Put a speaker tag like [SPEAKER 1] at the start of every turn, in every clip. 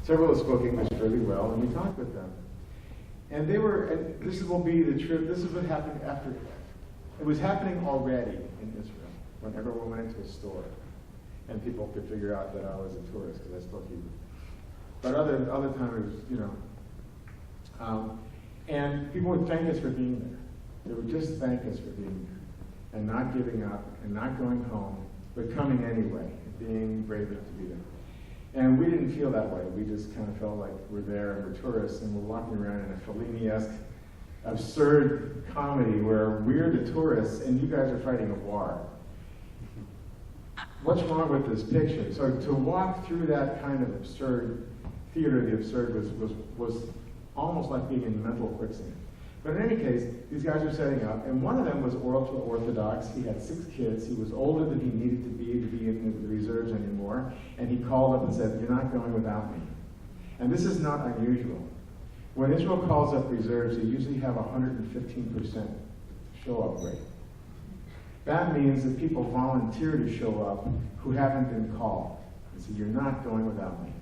[SPEAKER 1] Several that spoke English fairly well, and we talked with them. And this will be the trip, this is what happened after, it was happening already in Israel, when everyone went into a store, and people could figure out that I was a tourist, because I spoke Hebrew. But other times, and people would thank us for being there. They would just thank us for being there, and not giving up, and not going home, but coming anyway, and being brave enough to be there. And we didn't feel that way. We just kind of felt like we're there and we're tourists and we're walking around in a Fellini-esque, absurd comedy where we're the tourists and you guys are fighting a war. What's wrong with this picture? So to walk through that kind of absurd, theater of the absurd was almost like being in mental quicksand. But in any case, these guys are setting up, and one of them was ultra-Orthodox. He had 6 kids. He was older than he needed to be in the reserves anymore. And he called up and said, "You're not going without me." And this is not unusual. When Israel calls up reserves, they usually have 115% show-up rate. That means that people volunteer to show up who haven't been called. And so you're not going without me.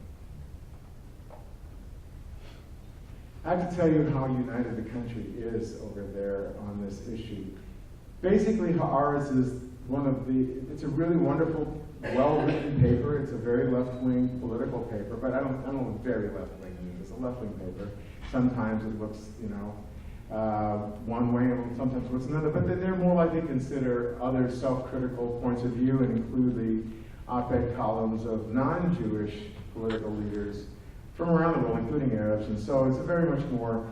[SPEAKER 1] I have to tell you how united the country is over there on this issue. Basically, Haaretz is it's a really wonderful, well-written paper. It's a very left-wing political paper, but I don't know very left-wing. I mean, it's a left-wing paper. Sometimes it looks, one way, and sometimes it looks another, but then they're more likely to consider other self-critical points of view and include the op-ed columns of non-Jewish political leaders from around the world, including Arabs, and so it's a very much more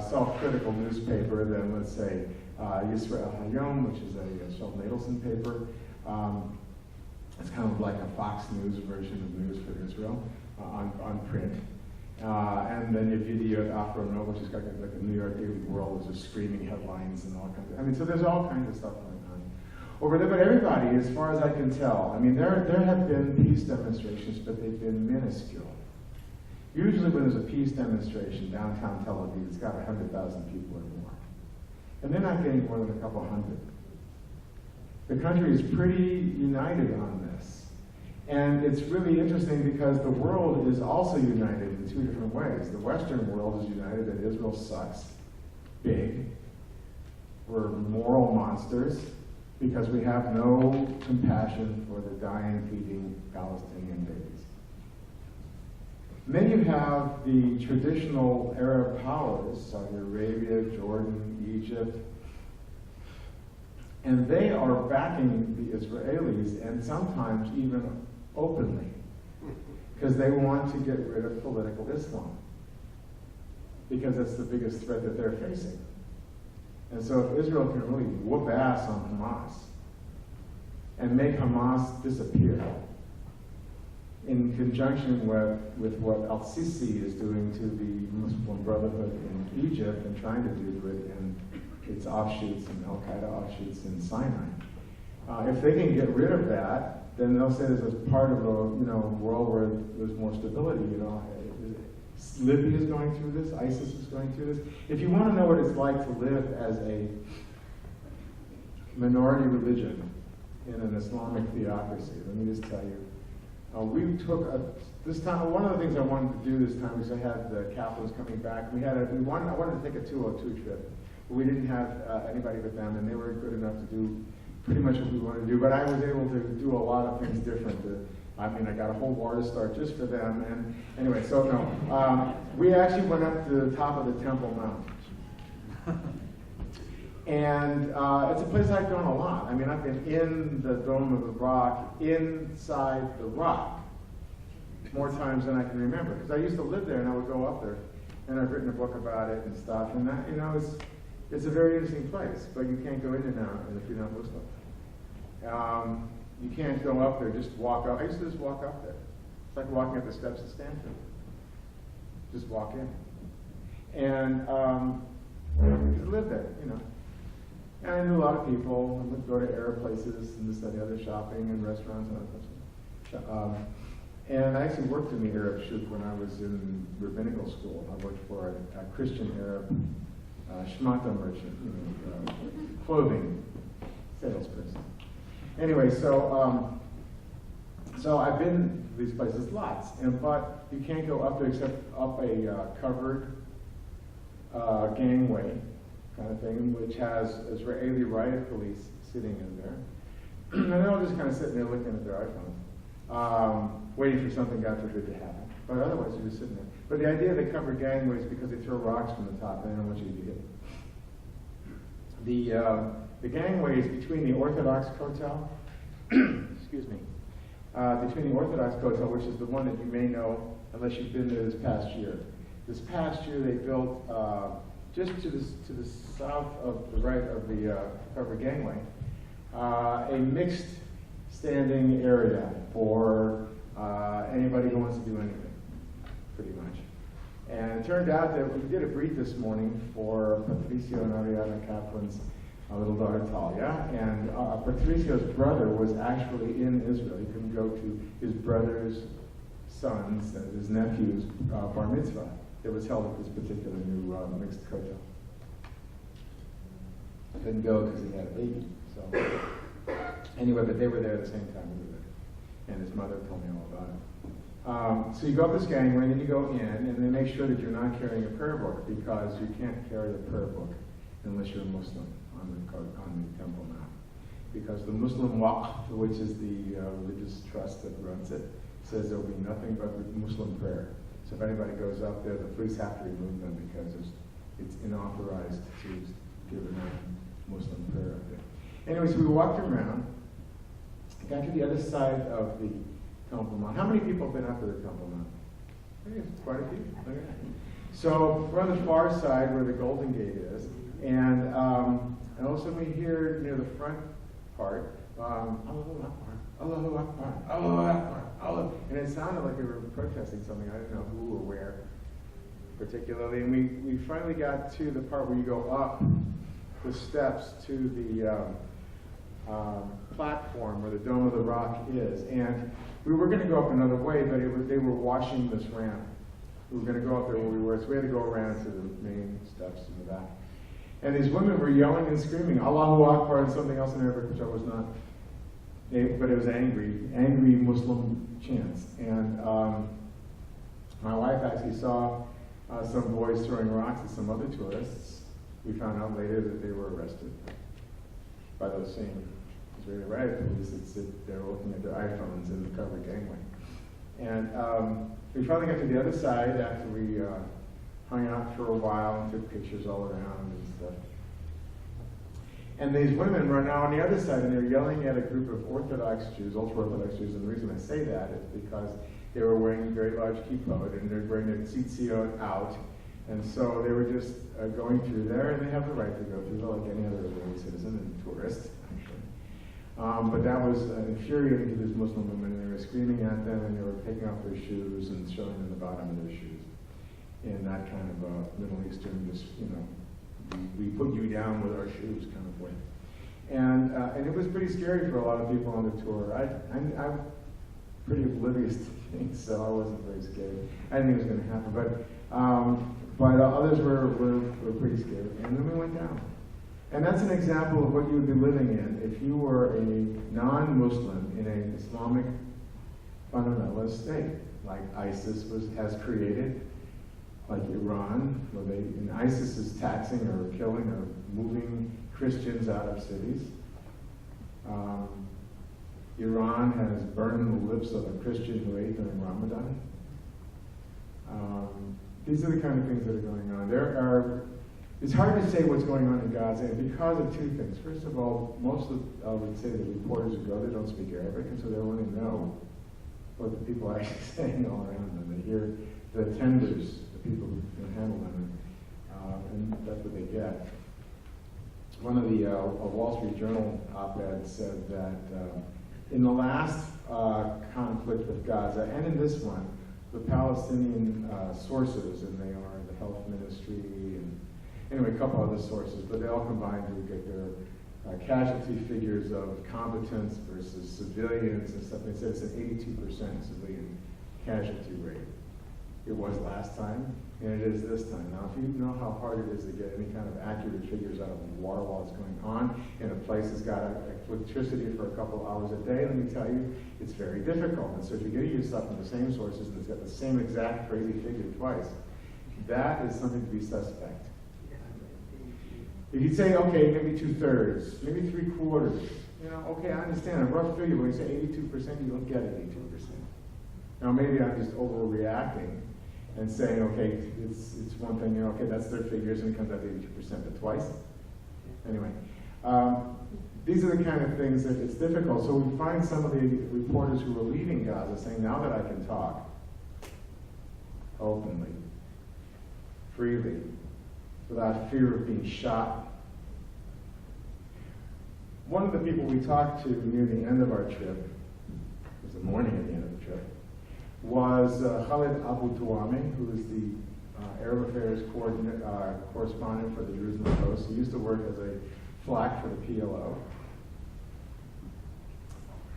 [SPEAKER 1] self-critical newspaper than, let's say, Yisrael Hayom, which is a Sheldon Adelson paper. It's kind of like a Fox News version of News for Israel on print. And then you have Yediot Ahronoth, which is like a New York Daily World, with just screaming headlines and all kinds of, so there's all kinds of stuff going on over there. But everybody, as far as I can tell, there have been peace demonstrations, but they've been minuscule. Usually when there's a peace demonstration downtown Tel Aviv, it's got 100,000 people or more. And they're not getting more than a couple hundred. The country is pretty united on this. And it's really interesting because the world is also united in 2 different ways. The Western world is united that Israel sucks big. We're moral monsters because we have no compassion for the dying, bleeding Palestinian babies. Then you have the traditional Arab powers, Saudi Arabia, Jordan, Egypt, and they are backing the Israelis, and sometimes even openly, because they want to get rid of political Islam, because that's the biggest threat that they're facing. And so if Israel can really whoop ass on Hamas and make Hamas disappear, in conjunction with what Al-Sisi is doing to the Muslim Brotherhood in Egypt and trying to do to it in its offshoots and Al-Qaeda offshoots in Sinai. If they can get rid of that, then they'll say this is part of a world where there's more stability. Libya is going through this, ISIS is going through this. If you want to know what it's like to live as a minority religion in an Islamic theocracy, let me just tell you. We took this time. One of the things I wanted to do this time was I had the Kaplans coming back. I wanted to take a 202 trip, but we didn't have anybody but them, and they were good enough to do pretty much what we wanted to do. But I was able to do a lot of things different. I got a whole war to start just for them. And anyway, so no, we actually went up to the top of the Temple Mount. And it's a place I've gone a lot. I've been in the Dome of the Rock, inside the rock, more times than I can remember. Because I used to live there, and I would go up there, and I've written a book about it and stuff. And that, it's a very interesting place, but you can't go in and out if you're not Muslim. You can't go up there, just walk up. I used to just walk up there. It's like walking up the steps of Stanford. Just walk in. And live there, And I knew a lot of people. I would go to Arab places and this, that, the other, shopping and restaurants and other stuff. And I actually worked in the Arab shuk when I was in rabbinical school. I worked for a Christian Arab shmata merchant, clothing salesperson. Anyway, so So I've been to these places lots, but you can't go up there except up a covered gangway kind of thing, which has Israeli riot police sitting in there. And they're all just kind of sitting there looking at their iPhones, waiting for something, God forbid, to happen. But otherwise, you're just sitting there. But the idea of the covered gangway is because they throw rocks from the top, and they don't want you to get hit. The gangway is between the Orthodox Kotel, excuse me, between the Orthodox Kotel, which is the one that you may know unless you've been there this past year. This past year, they built just to the south of the right of the covered gangway, a mixed standing area for anybody who wants to do anything, pretty much. And it turned out that we did a brief this morning for Patricio and Ariana Kaplan's little daughter Talia, and Patricio's brother was actually in Israel. He couldn't go to his brother's son's, his nephew's bar mitzvah that was held at this particular new mixed kotel. Couldn't go because he had a baby. So anyway, but they were there at the same time we were there, and his mother told me all about it. So you go up this gangway, and then you go in, and they make sure that you're not carrying a prayer book, because you can't carry a prayer book unless you're a Muslim on the Temple Mount. Because the Muslim Waqf, which is the religious trust that runs it, says there will be nothing but Muslim prayer. So if anybody goes up there, the police have to remove them because it's unauthorized to give a non-Muslim prayer up there. Anyway, so we walked around, got to the other side of the Temple Mount. How many people have been up to the Temple Mount? I think it's quite a few. Okay. So we're on the far side where the Golden Gate is, and all of a sudden we hear near the front part, Allahu Akbar, Allahu Akbar, Allahu Akbar, Allah. And it sounded like they were protesting something. I didn't know who or where particularly. And we finally got to the part where you go up the steps to the platform where the Dome of the Rock is. And we were going to go up another way, but they were washing this ramp. We were going to go up there where we were, so we had to go around to the main steps in the back. And these women were yelling and screaming, Allahu Akbar, and something else in Arabic, which I was not, but it was angry Muslim chants. And my wife actually saw some boys throwing rocks at some other tourists. We found out later that they were arrested by those same Israeli riot police that sit there looking at their iPhones in the covered gangway. And we finally got to the other side after we hung out for a while and took pictures all around and stuff. And these women were now on the other side, and they're yelling at a group of Orthodox Jews, ultra-Orthodox Jews, and the reason I say that is because they were wearing very large kippot, and they're wearing their tzitziot out, and so they were just going through there, and they have the right to go through, like any other Israeli citizen and tourist, actually. But that was infuriating to these Muslim women, and they were screaming at them, and they were taking off their shoes and showing them the bottom of their shoes in that kind of Middle Eastern, just, we put you down with our shoes kind of way. And it was pretty scary for a lot of people on the tour. I'm pretty oblivious to things, so I wasn't very scared. I didn't think it was going to happen, but others were pretty scared. And then we went down. And that's an example of what you would be living in if you were a non-Muslim in an Islamic fundamentalist state, like ISIS has created, like Iran, where ISIS is taxing or killing or moving Christians out of cities. Iran has burned the lips of a Christian who ate during Ramadan. These are the kind of things that are going on. It's hard to say what's going on in Gaza because of two things. First of all, most of I would say the reporters who go, they don't speak Arabic, and so they don't really know what the people are actually saying all around them. They hear the attenders, the people who can handle them, and that's what they get. One of the Wall Street Journal op-eds said that in the last conflict with Gaza, and in this one, the Palestinian sources, and they are the health ministry, and anyway, a couple other sources, but they all combined to get their casualty figures of combatants versus civilians and stuff. They said it's an 82% civilian casualty rate it was last time, and it is this time. Now, if you know how hard it is to get any kind of accurate figures out of the water while it's going on, and a place has got electricity for a couple hours a day, let me tell you, it's very difficult. And so if you're getting your stuff from the same sources and it's got the same exact crazy figure twice, that is something to be suspect. If you say, okay, maybe 2/3, maybe 3/4, okay, I understand, a rough figure, when you say 82%, you don't get 82%. Now, maybe I'm just overreacting and saying, okay, it's one thing, okay, that's their figures, and it comes out to 82%, but twice? Anyway, these are the kind of things that it's difficult. So we find some of the reporters who are leaving Gaza saying, now that I can talk openly, freely, without fear of being shot. One of the people we talked to near the end of our trip, it was the morning at the end of the trip, was Khalid Abu Tuame, who is the Arab Affairs correspondent for the Jerusalem Post. He used to work as a flack for the PLO.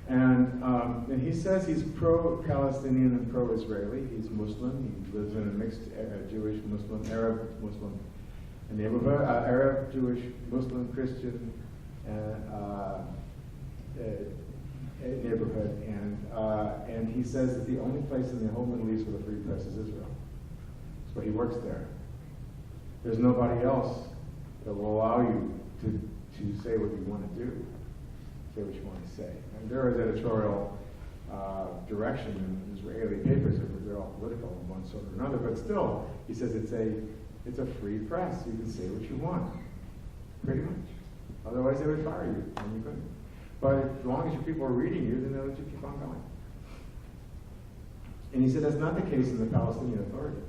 [SPEAKER 1] And he says he's pro-Palestinian and pro-Israeli. He's Muslim. He lives in a mixed Jewish, Muslim, Arab, Muslim neighborhood, Arab, Jewish, Muslim, Christian neighborhood. And he says that the only place in the whole Middle East with a free press is Israel. So he works there. There's nobody else that will allow you to say what you want to do, say what you want to say. And there is editorial direction in Israeli papers. They're all political in one sort or another, but still, he says it's a free press. You can say what you want, pretty much. Otherwise, they would fire you, and you couldn't. But as long as your people are reading you, then they'll let you keep on going. And he said that's not the case in the Palestinian Authority.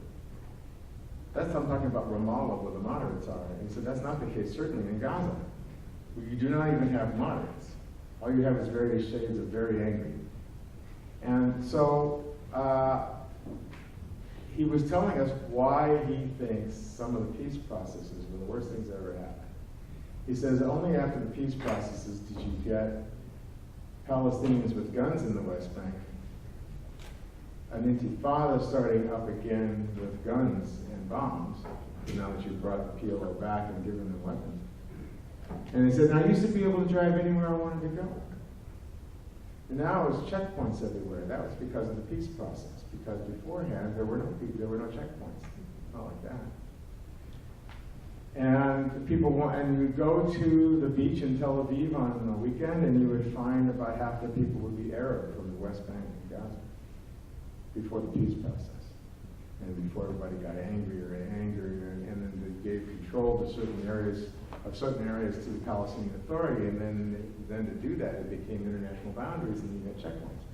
[SPEAKER 1] I'm talking about Ramallah, where the moderates are. And he said that's not the case, certainly in Gaza. You do not even have moderates. All you have is various shades of very angry. And so he was telling us why he thinks some of the peace processes were the worst things that ever happened. He says only after the peace processes did you get Palestinians with guns in the West Bank, an intifada starting up again with guns and bombs, now that you've brought the PLO back and given them weapons. And he said, I used to be able to drive anywhere I wanted to go. And now it's checkpoints everywhere. That was because of the peace process, because beforehand there were no checkpoints, not like that. And and you would go to the beach in Tel Aviv on the weekend, and you would find about half the people would be Arab from the West Bank and Gaza before the peace process, and before everybody got angrier and angrier, and then they gave control to certain areas to the Palestinian Authority, and then to do that, it became international boundaries, and you had checkpoints.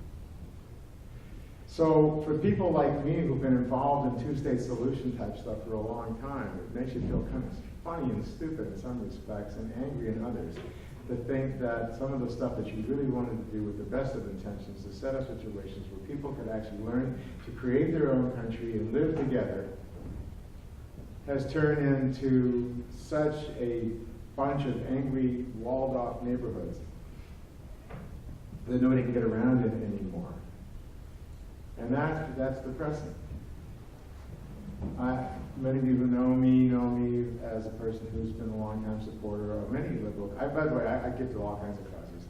[SPEAKER 1] So for people like me who've been involved in two-state solution type stuff for a long time, it makes you feel kind of funny and stupid in some respects and angry in others to think that some of the stuff that you really wanted to do with the best of intentions to set up situations where people could actually learn to create their own country and live together has turned into such a bunch of angry, walled-off neighborhoods that nobody can get around it anymore. And that's depressing. Many of you who know me as a person who's been a long-time supporter of many liberal. By the way, I give to all kinds of causes.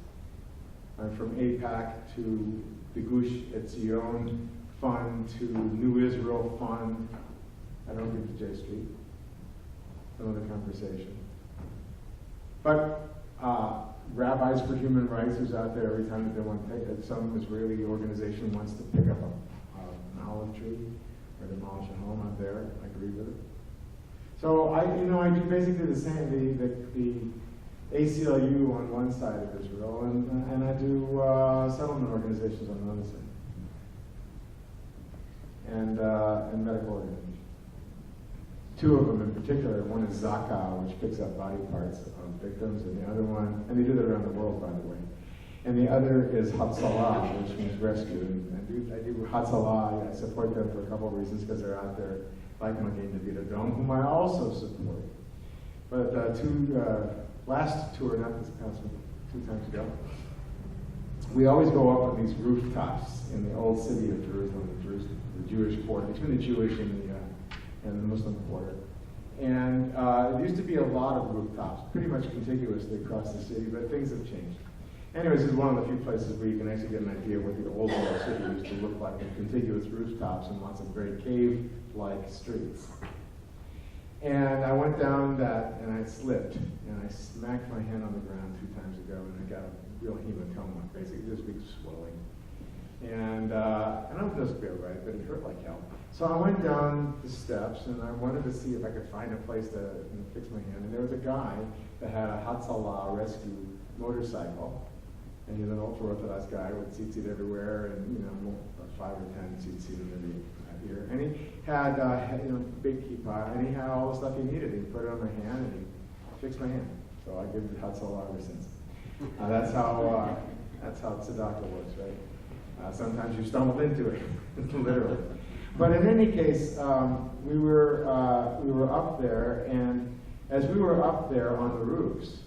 [SPEAKER 1] I'm from AIPAC to the Gush Etzion Fund to New Israel Fund. I don't give to J Street. Another conversation. But Rabbis for Human Rights is out there every time that they want to take some Israeli organization wants to pick up an olive tree or demolish a home out there. I agree with it. So I do basically the same. The ACLU on one side of Israel, and I do settlement organizations on the other side, and medical organizations. Two of them in particular. One is Zaka, which picks up body parts of victims, and the other one, and they do that around the world, by the way. And the other is Hatzalah, which means rescue. And I do Hatzalah. I support them for a couple of reasons, because they're out there, like Magen David Adom, whom I also support. But last tour, not this past one, 2 times ago, we always go up on these rooftops in the old city of Jerusalem, the Jewish border, between the Jewish and the Muslim border. And there used to be a lot of rooftops, pretty much contiguously across the city, but things have changed. Anyways, this is one of the few places where you can actually get an idea of what the old world city used to look like, with contiguous rooftops and lots of very cave-like streets. And I went down that, and I slipped, and I smacked my hand on the ground 2 times ago, and I got a real hematoma, basically this big swelling. And I don't just feel right, but it hurt like hell. So I went down the steps, and I wanted to see if I could find a place to fix my hand. And there was a guy that had a Hatzalah rescue motorcycle, and he's an ultra-Orthodox guy with tzitzit everywhere, and 5 or 10 tzitzit in every ear. And he had big kippah, and he had all the stuff he needed. He put it on my hand, and he fixed my hand. So I give it Hatzalah ever since. That's how tzedakah works, right? Sometimes you stumble into it, literally. But in any case, we were up there, and as we were up there on the roofs,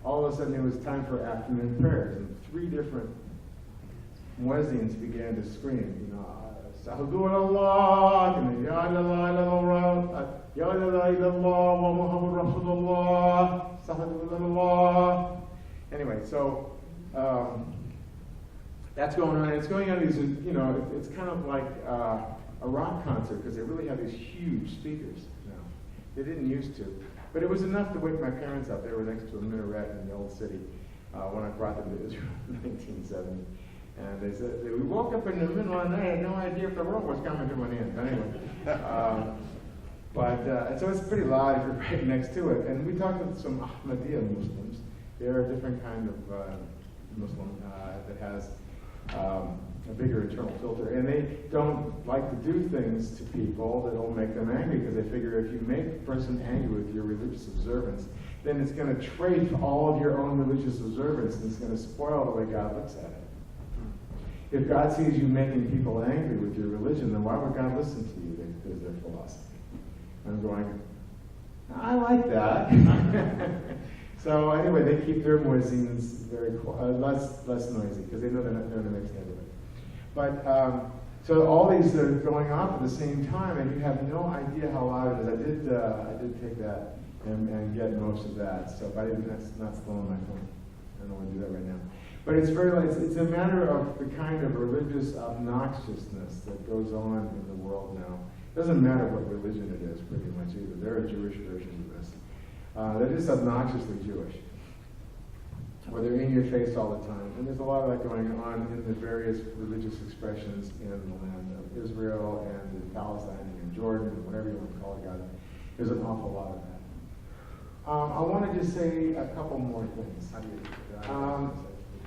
[SPEAKER 1] all of a sudden it was time for afternoon prayers, and 3 different muezzins began to scream, Sahadu Allah, Ya Allah, Ya Allah, wa Muhammad Rasulullah, Sahadu Allah. Anyway, so that's going on. It's going on these, it's kind of like a rock concert, because they really have these huge speakers now. They didn't used to. But it was enough to wake my parents up. They were next to a minaret in the old city when I brought them to Israel in 1970. And they said, we woke up in the middle of the night, had no idea if the world was coming to an end. Anyway. So it's pretty loud if you're right next to it. And we talked with some Ahmadiyya Muslims. They're a different kind of Muslim that has a bigger internal filter. And they don't like to do things to people that will make them angry, because they figure if you make a person angry with your religious observance, then it's going to trafe all of your own religious observance, and it's going to spoil the way God looks at it. If God sees you making people angry with your religion, then why would God listen to you? Is their philosophy. I'm going, I like that. So anyway, they keep their muezzins very less noisy, because they know they're not going to mix everybody. But so all these are going off at the same time, and you have no idea how loud it is. I did take that and get most of that. So if I didn't, that's not still on my phone. I don't want to do that right now. But it's it's a matter of the kind of religious obnoxiousness that goes on in the world now. It doesn't matter what religion it is, pretty much either. There are Jewish versions of this. They're just obnoxiously Jewish. Or they're in your face all the time. And there's a lot of that going on in the various religious expressions in the land of Israel and in Palestine and in Jordan and whatever you want to call it, God. There's an awful lot of that. I want to just say a couple more things.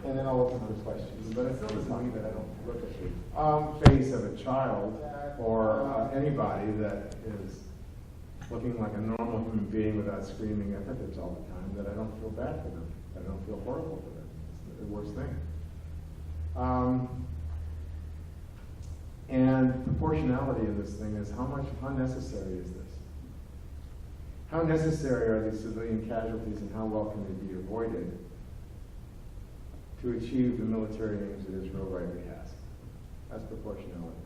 [SPEAKER 1] And then I'll open for questions. But I still is something that I don't look at the face of a child or anybody that is looking like a normal human being without screaming epithets all the time, that I don't feel bad for them. I don't feel horrible for them. It's the worst thing. And proportionality in this thing is how necessary is this? How necessary are these civilian casualties, and how well can they be avoided to achieve the military aims that Israel rightly has? That's proportionality.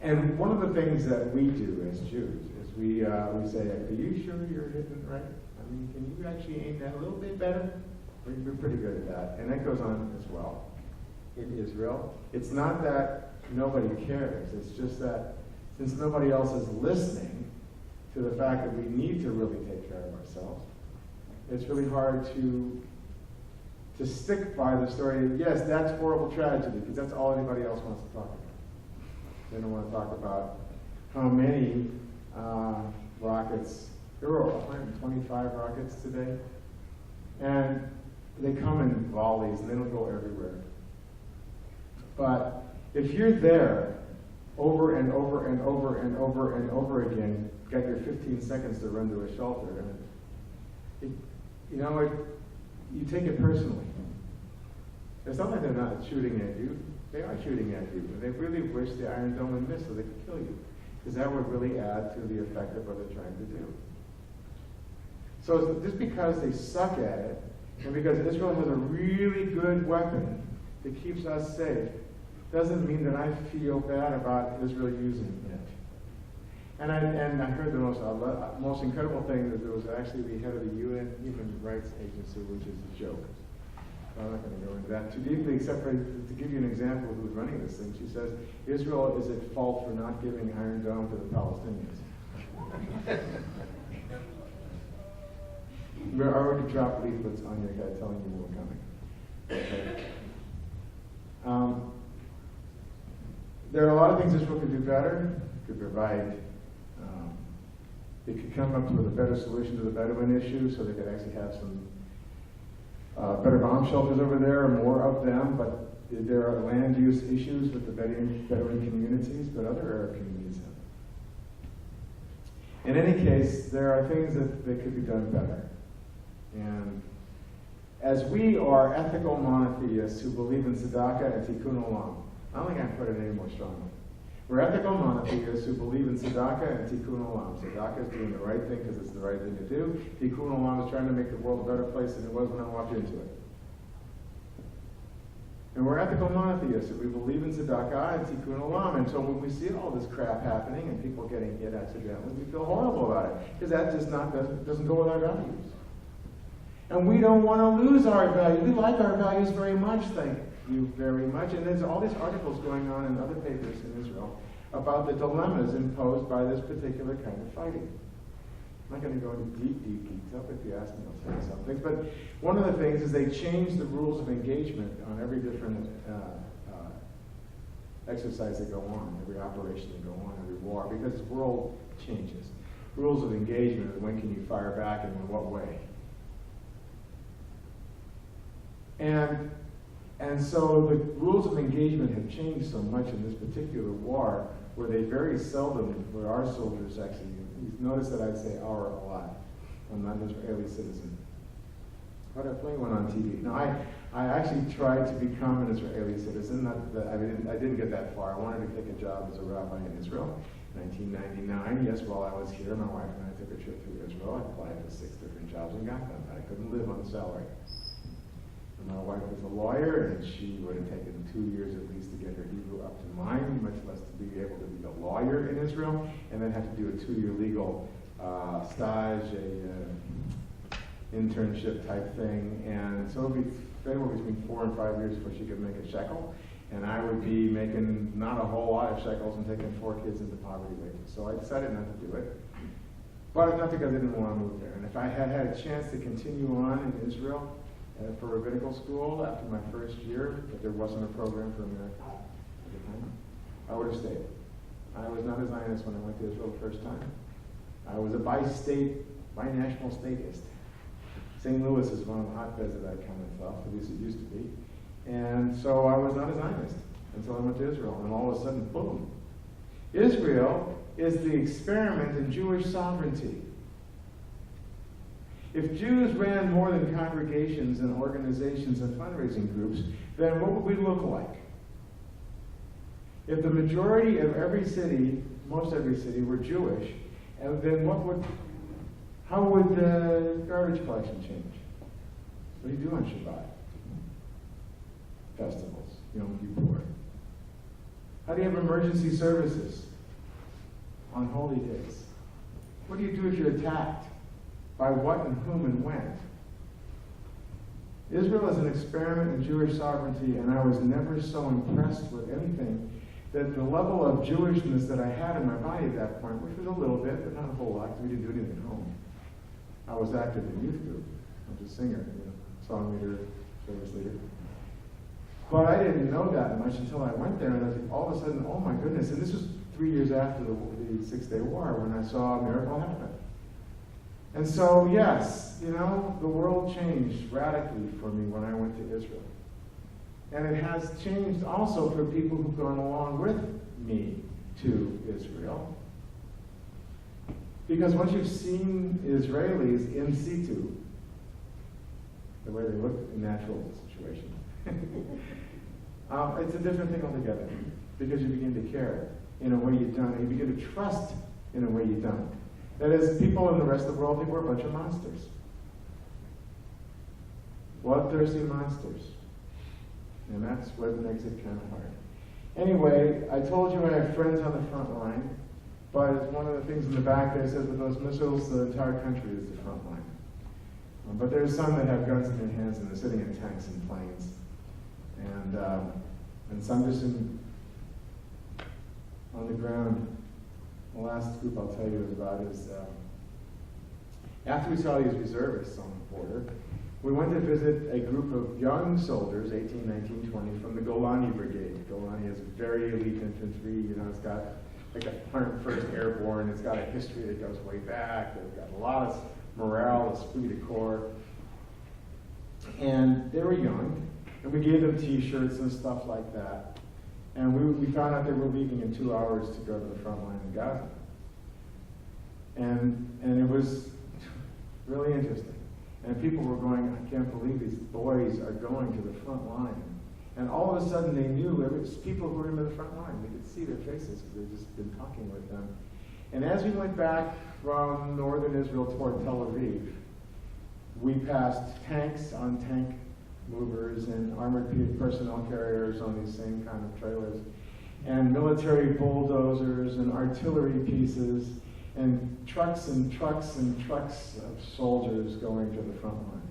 [SPEAKER 1] And one of the things that we do as Jews is we say, are you sure you're hitting it right? I mean, can you actually aim that a little bit better? We're pretty good at that. And that goes on as well in Israel. It's not that nobody cares. It's just that since nobody else is listening to the fact that we need to really take care of ourselves, it's really hard to stick by the story of, yes, that's horrible tragedy, because that's all anybody else wants to talk about. They don't want to talk about how many rockets. There were 125 rockets today, and they come in volleys, and they don't go everywhere. But if you're there over and over and over and over and over again, got your 15 seconds to run to a shelter, and you take it personally. It's not like they're not shooting at you. They are shooting at you. They really wish the Iron Dome would miss so they could kill you, because that would really add to the effect of what they're trying to do. So just because they suck at it, And because Israel has a really good weapon that keeps us safe, doesn't mean that I feel bad about Israel using it. And I heard the most incredible thing, that there was actually the head of the UN Human Rights Agency, which is a joke. I'm not going to go into that too deeply, except for to give you an example of who's running this thing. She says, Israel is at fault for not giving Iron Dome to the Palestinians. We're already dropped leaflets on your head telling you we're coming. Okay. There are a lot of things Israel could do better. It could provide, it could come up with a better solution to the Bedouin issue, so they could actually have some better bomb shelters over there, more of them, but there are land use issues with the Bedouin communities, but other Arab communities have. In any case, there are things that could be done better. And as we are ethical monotheists who believe in tzedakah and tikkun olam, I don't think I can put it any more strongly. We're ethical monotheists who believe in tzedakah and tikkun olam. Tzedakah is doing the right thing because it's the right thing to do. Tikkun olam is trying to make the world a better place than it was when I walked into it. And we're ethical monotheists. We believe in tzedakah and tikkun olam. And so when we see all this crap happening and people getting hit accidentally, we feel horrible about it because that just doesn't go with our values. And we don't want to lose our values. We like our values very much, thank you very much. And there's all these articles going on in other papers in Israel about the dilemmas imposed by this particular kind of fighting. I'm not going to go into deep detail. If you ask me, I'll say some things. But one of the things is they changed the rules of engagement on every different exercise that go on, every operation that go on, every war, because the world changes. Rules of engagement, when can you fire back and in what way? And so the rules of engagement have changed so much in this particular war, where they very seldom, where our soldiers actually, notice that I say our a lot. I'm not an Israeli citizen. But I play one on TV. Now, I actually tried to become an Israeli citizen. Not that I didn't get that far. I wanted to take a job as a rabbi in Israel. 1999, yes, while I was here, my wife and I took a trip through Israel. I applied for 6 different jobs and got them. I couldn't live on the salary. My wife was a lawyer, and she would have taken 2 years at least to get her Hebrew up to mine, much less to be able to be a lawyer in Israel, and then had to do a 2-year legal stage, internship type thing, and so it would be anywhere between 4 and 5 years before she could make a shekel, and I would be making not a whole lot of shekels and taking 4 kids into poverty wages. So I decided not to do it, but not because I didn't want to move there. And if I had had a chance to continue on in Israel, for rabbinical school after my first year, but there wasn't a program for America at the time, I would have stayed. I was not a Zionist when I went to Israel the first time. I was a bi-national statist. St. Louis is one of the hotbeds of that kind of stuff, at least it used to be. And so I was not a Zionist until I went to Israel, and all of a sudden, boom. Israel is the experiment in Jewish sovereignty. If Jews ran more than congregations and organizations and fundraising groups, then what would we look like? If the majority of every city, most every city, were Jewish, and then how would the garbage collection change? What do you do on Shabbat? Festivals, Yom Kippur. How do you have emergency services on holy days? What do you do if you're attacked? By what and whom and when? Israel is an experiment in Jewish sovereignty, and I was never so impressed with anything that the level of Jewishness that I had in my body at that point, which was a little bit, but not a whole lot, because we didn't do anything at home. I was active in youth group. I was a singer, song leader, service leader. But I didn't know that much until I went there, and I was like, all of a sudden, oh my goodness, and this was 3 years after the 6-Day War, when I saw a miracle happen. And so, yes, the world changed radically for me when I went to Israel. And it has changed also for people who've gone along with me to Israel. Because once you've seen Israelis in situ, the way they look in natural situations, it's a different thing altogether. Because you begin to care in a way you don't, and you begin to trust in a way you don't. That is, people in the rest of the world think we're a bunch of monsters. bloodthirsty monsters. And that's what makes it kind of hard. Anyway, I told you I have friends on the front line, but it's one of the things in the back there says with those missiles, the entire country is the front line. But there's some that have guns in their hands and they're sitting in tanks and planes. And some just on the ground. The last group I'll tell you about is after we saw these reservists on the border, we went to visit a group of young soldiers, 18, 19, 20, from the Golani Brigade. Golani is very elite infantry. You know, it's got like a 101st Airborne. It's got a history that goes way back. They've got a lot of morale, esprit de corps. And they were young, and we gave them T-shirts and stuff like that. And we found out they were leaving in 2 hours to go to the front line in Gaza. And it was really interesting. And people were going, I can't believe these boys are going to the front line. And all of a sudden they knew it was people who were in the front line. They could see their faces because they'd just been talking with them. And as we went back from northern Israel toward Tel Aviv, we passed tanks on tank movers and armored personnel carriers on these same kind of trailers, and military bulldozers and artillery pieces, and trucks and trucks and trucks of soldiers going to the front line.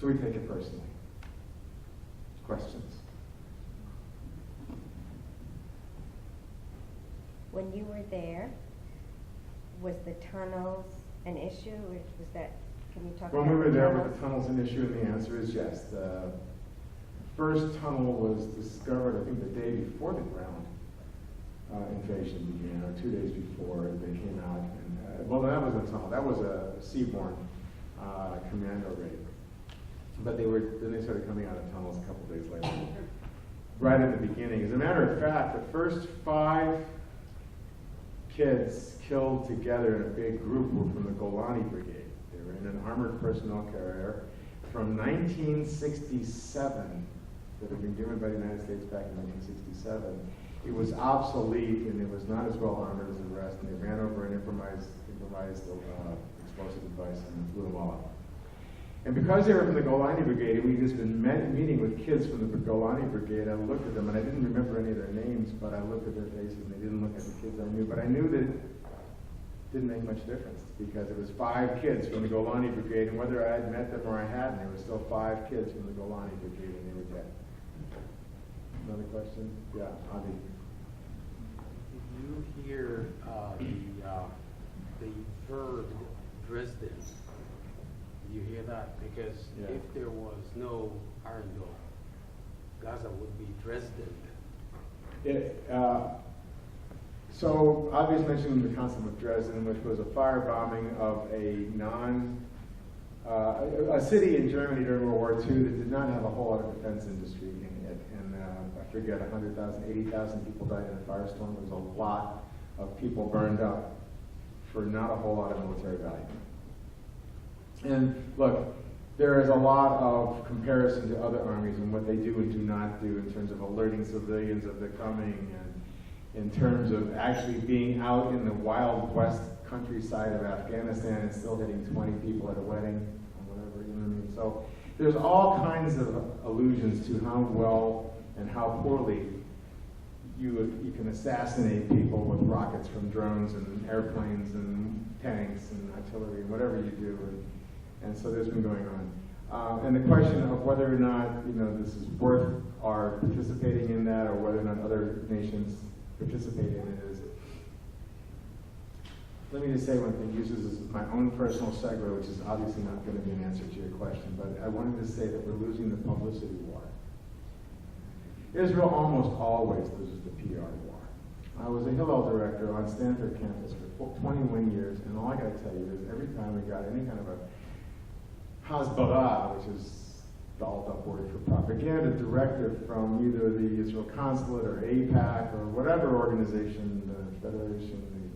[SPEAKER 1] So we take it personally. Questions?
[SPEAKER 2] When you were there, was the tunnels an issue, or was that, can you talk about
[SPEAKER 1] When we were there,
[SPEAKER 2] tunnels?
[SPEAKER 1] were the tunnels an issue? And the answer is yes. The first tunnel was discovered, I think, the day before the ground invasion began, or 2 days before they came out. And, well, that was a tunnel. That was a seaborne commando raid. But then they started coming out of tunnels a couple days later, right at the beginning. As a matter of fact, the first 5 kids killed together in a big group were from the Golani Brigade. They were in an armored personnel carrier from 1967 that had been given by the United States back in 1967. It was obsolete and it was not as well armored as the rest, and they ran over an improvised explosive device and blew them all up. And because they were from the Golani Brigade, we'd just been meeting with kids from the Golani Brigade. I looked at them, and I didn't remember any of their names, but I looked at their faces, and they didn't look at the kids I knew. But I knew that it didn't make much difference, because it was 5 kids from the Golani Brigade, and whether I had met them or I hadn't, there were still 5 kids from the Golani Brigade, and they were dead. Another question? Yeah, Avi.
[SPEAKER 3] Did you hear the verb Dresden? You hear that? Because
[SPEAKER 1] Yeah.
[SPEAKER 3] if there was no Iron Dome, Gaza would be Dresden.
[SPEAKER 1] So Avi's mentioned the concept of Dresden, which was a firebombing of a city in Germany during World War II that did not have a whole lot of defense industry in it. And I forget, 100,000, 80,000 people died in a firestorm. There was a lot of people burned up for not a whole lot of military value. And look, there is a lot of comparison to other armies and what they do and do not do in terms of alerting civilians of the coming, and in terms of actually being out in the wild west countryside of Afghanistan and still hitting 20 people at a wedding or whatever, you know what I mean? So there's all kinds of allusions to how well and how poorly you can assassinate people with rockets from drones and airplanes and tanks and artillery and whatever you do. And so there's been going on. And the question of whether or not this is worth our participating in that, or whether or not other nations participate in it is. Let me just say one thing. Use this as my own personal segue, which is obviously not going to be an answer to your question, but I wanted to say that we're losing the publicity war. Israel almost always loses the PR war. I was a Hillel director on Stanford campus for 21 years, and all I got to tell you is every time we got any kind of a Hasbara, which is dolled up word for propaganda, directive from either the Israel consulate or AIPAC or whatever organization, the Federation, the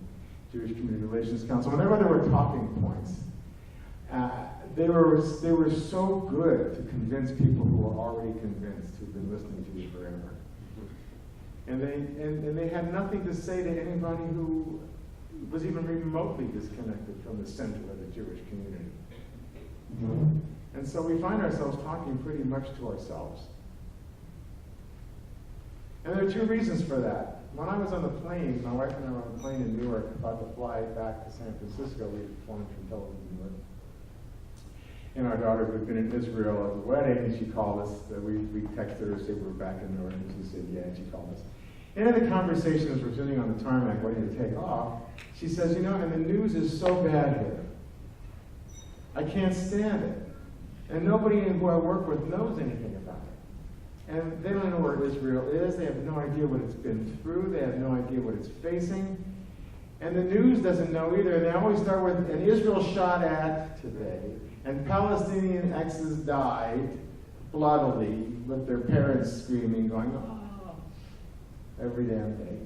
[SPEAKER 1] Jewish Community Relations Council, whenever there were talking points, they were so good to convince people who were already convinced, who've been listening to you forever. And they had nothing to say to anybody who was even remotely disconnected from the center of the Jewish community. And so we find ourselves talking pretty much to ourselves. And there are two reasons for that. When I was on the plane, my wife and I were on the plane in Newark, about to fly back to San Francisco. We had flown from Tel Aviv, Newark. And our daughter, who had been in Israel at the wedding, and she called us. We texted her, said we were back in Newark, and she said, yeah, and she called us. And in the conversation, as we're sitting on the tarmac waiting to take off, she says, you know, and the news is so bad here. I can't stand it. And nobody who I work with knows anything about it. And they don't know where Israel is. They have no idea what it's been through. They have no idea what it's facing. And the news doesn't know either. And they always start with, and Israel shot at today. And Palestinian exes died bloodily with their parents screaming, going, oh, every damn day.